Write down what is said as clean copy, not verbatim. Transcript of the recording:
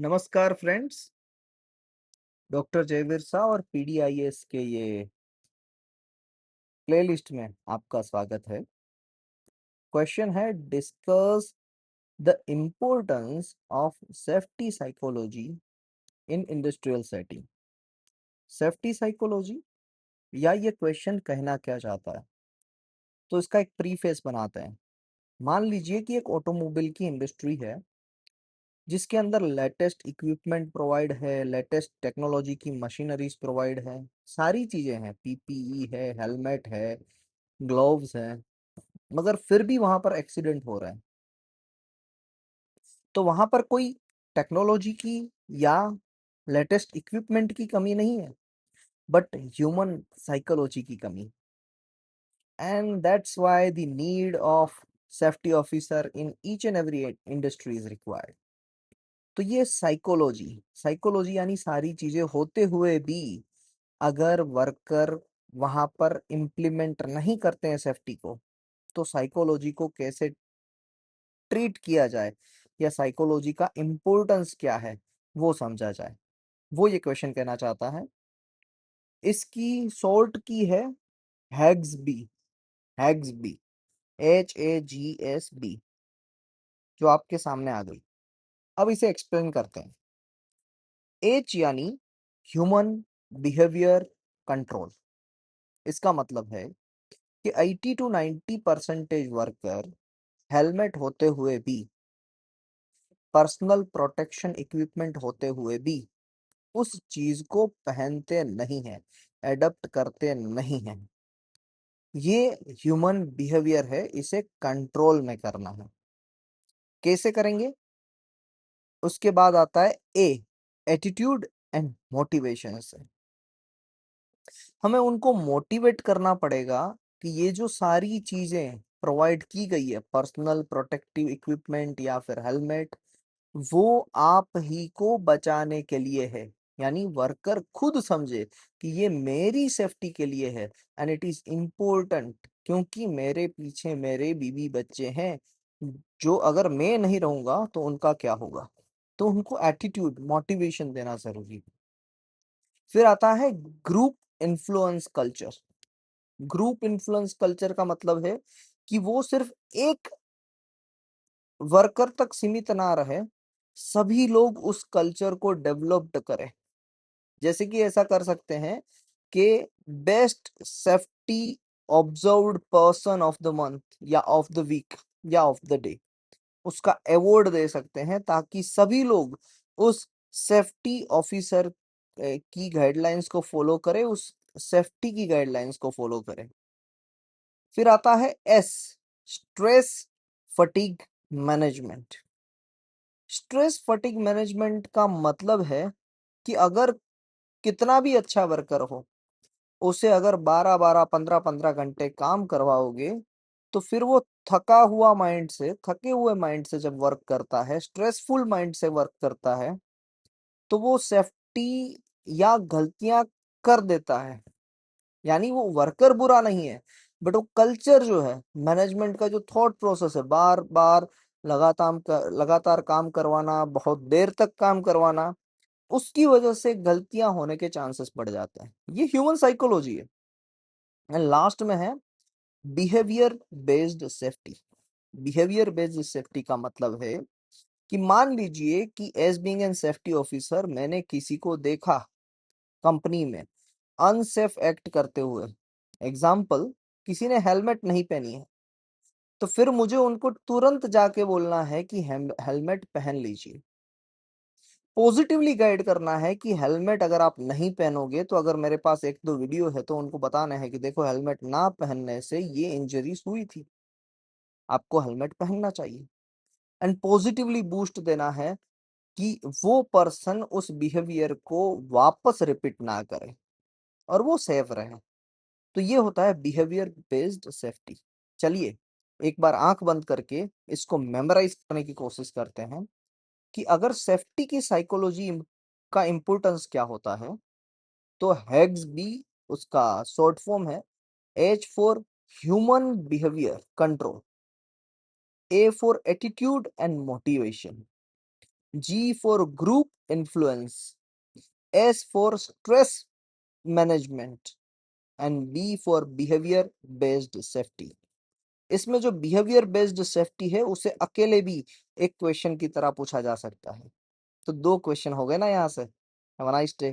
नमस्कार friends. Doctor Jaiveer Shah और पीडीआईएस के ये प्लेलिस्ट में आपका स्वागत है। क्वेश्चन है, discuss the importance of safety psychology in industrial setting. Safety psychology या ये क्वेश्चन कहना क्या चाहता है, तो इसका एक प्रीफेस बनाते हैं। मान लीजिए कि एक ऑटोमोबाइल की इंडस्ट्री है जिसके अंदर लेटेस्ट इक्विपमेंट प्रोवाइड है, लेटेस्ट टेक्नोलॉजी की मशीनरीज प्रोवाइड है, सारी चीजें हैं, पीपीई है, हेलमेट है, ग्लोव्स है, मगर फिर भी वहां पर एक्सीडेंट हो रहा है। तो वहां पर कोई टेक्नोलॉजी की या लेटेस्ट इक्विपमेंट की कमी नहीं है, बट ह्यूमन साइकोलॉजी की कमी। And that's why the need of safety officer in each and every industry is required. तो ये साइकोलॉजी साइकोलॉजी यानी सारी चीजें होते हुए भी अगर वर्कर वहां पर इम्प्लीमेंट नहीं करते हैं सेफ्टी को, तो साइकोलॉजी को कैसे ट्रीट किया जाए या साइकोलॉजी का इम्पोर्टेंस क्या है वो समझा जाए, वो ये क्वेश्चन कहना चाहता है। इसकी शॉर्ट की है हैग्सबी। हैग्सबी, HAGSB, जो आपके सामने आ गई। अब इसे एक्सप्लेन करते हैं। H यानी ह्यूमन बिहेवियर कंट्रोल। इसका मतलब है कि 80 to 90% वर्कर हेलमेट होते हुए भी, पर्सनल प्रोटेक्शन इक्विपमेंट होते हुए भी उस चीज को पहनते नहीं हैं, एडप्ट करते नहीं हैं। ये ह्यूमन बिहेवियर है, इसे कंट्रोल में करना है। कैसे करेंगे? उसके बाद आता है ए, एटीट्यूड एंड मोटिवेशन से। हमें उनको मोटिवेट करना पड़ेगा कि ये जो सारी चीजें प्रोवाइड की गई है, पर्सनल प्रोटेक्टिव इक्विपमेंट या फिर हेलमेट, वो आप ही को बचाने के लिए है। यानी वर्कर खुद समझे कि ये मेरी सेफ्टी के लिए है एंड इट इज इम्पोर्टेंट, क्योंकि मेरे पीछे मेरे बीवी बच्चे हैं, जो अगर मैं नहीं रहूंगा तो उनका क्या होगा। तो उनको एटीट्यूड मोटिवेशन देना जरूरी है। फिर आता है group influence culture. Group influence culture का मतलब है कि वो सिर्फ एक वर्कर तक सीमित ना रहे, सभी लोग उस कल्चर को डेवलप्ड करें। जैसे कि ऐसा कर सकते हैं कि best safety observed person of the month या ऑफ द वीक या ऑफ द डे, उसका अवार्ड दे सकते हैं, ताकि सभी लोग उस सेफ्टी ऑफिसर की गाइडलाइंस को फॉलो करें, उस सेफ्टी की गाइडलाइंस को फॉलो करें। फिर आता है S, stress fatigue management. Stress fatigue management का मतलब है कि अगर कितना भी अच्छा वर्कर हो, उसे अगर 12-12 15-15 घंटे काम करवाओगे, तो फिर वो थका हुआ माइंड से, थके हुए माइंड से जब वर्क करता है, स्ट्रेसफुल माइंड से वर्क करता है, तो वो सेफ्टी या गलतियां कर देता है। यानी वो वर्कर बुरा नहीं है, बट वो कल्चर जो है, मैनेजमेंट का जो थॉट प्रोसेस है, बार बार लगातार काम करवाना, बहुत देर तक काम करवाना, उसकी वजह से गलतियां होने के चांसेस बढ़ जाते हैं। ये ह्यूमन साइकोलॉजी है। एंड लास्ट में है behaviour based safety. Behaviour based safety का मतलब है कि मान लीजिए कि as being an safety officer मैंने किसी को देखा कंपनी में अनसेफ एक्ट करते हुए। एग्जाम्पल, किसी ने हेलमेट नहीं पहनी है, तो फिर मुझे उनको तुरंत जाके बोलना है कि हेलमेट पहन लीजिए। पॉजिटिवली गाइड करना है कि हेलमेट अगर आप नहीं पहनोगे, तो अगर मेरे पास एक दो वीडियो है तो उनको बताना है कि देखो, हेलमेट ना पहनने से ये इंजरीज हुई थी, आपको हेलमेट पहनना चाहिए। एंड पॉजिटिवली बूस्ट देना है कि वो पर्सन उस बिहेवियर को वापस रिपीट ना करे और वो सेफ रहे। तो ये होता है बिहेवियर बेस्ड सेफ्टी। चलिए एक बार आंख बंद करके इसको मेमोराइज करने की कोशिश करते हैं कि अगर सेफ्टी की साइकोलॉजी का इंपॉर्टेंस क्या होता है। तो हैग्स बी, उसका शॉर्ट फॉर्म है H for human behaviour control, A for attitude and motivation, G for group influence, S for stress management and B for behavior based safety. इसमें जो बिहेवियर बेस्ड सेफ्टी है उसे अकेले भी एक क्वेश्चन की तरह पूछा जा सकता है। तो 2 क्वेश्चन हो गए ना यहाँ से। Have a nice day.